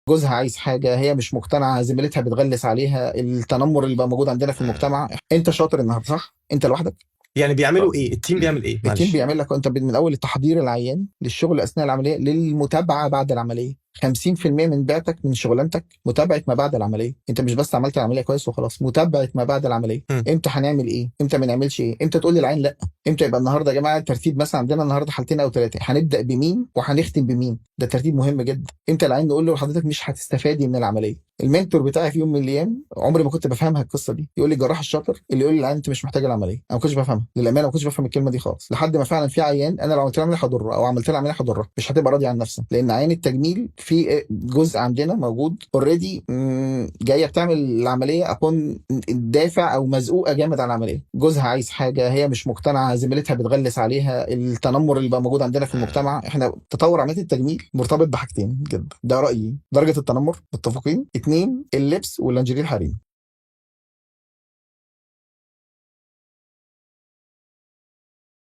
جوزها عايز حاجه هي مش مقتنعه، زميلتها بتغلس عليها، التنمر اللي بقى موجود عندنا في المجتمع. انت شاطر النهارده صح، انت لوحدك. يعني بيعملوا ايه؟ التيم بيعمل ايه؟ التيم معلش. بيعمل لك انت من اول التحضير العيان للشغل اثناء العمليه للمتابعه بعد العمليه. 50% من بعتك من شغلانتك متابعه ما بعد العمليه. انت مش بس عملت العمليه كويس وخلاص، متابعه ما بعد العمليه. مم. امتى هنعمل ايه، امتى ما نعملش ايه، امتى تقول للعين لا، امتى يبقى النهارده يا جماعه الترتيب مثلا عندنا النهارده حالتين او ثلاثه، هنبدا بمين وهنختم بمين، ده ترتيب مهم جدا. امتى العين نقول له حضرتك مش هتستفادي من العمليه. المنتور بتاعي في يوم من الايام عمري ما كنت بفهمها القصه دي، يقول لي الجراح الشاطر اللي يقول لي العين انت مش محتاج العمليه. انا ما كنتش بفهمها للامانه، ما كنتش بفهم الكلمه دي خالص، لحد ما فعلا في عيان انا لو عملت له عمليه هضره او عملت له عمليه هضره مش هتبقى راضي عن نفسها، لان عين التجميل في جزء عندنا موجود اوريدي جايه بتعمل العمليه ابون دافع او مزقوقه جامد على العمليه. جوزها عايز حاجه هي مش مقتنعه، زميلتها بتغلس عليها، التنمر اللي بقى موجود عندنا في المجتمع. احنا تطور عمليه التجميل مرتبط بحاجتين جدا، ده رايي: درجه التنمر، متفقين؟ اتنين، اللبس واللانجيري الحريمي.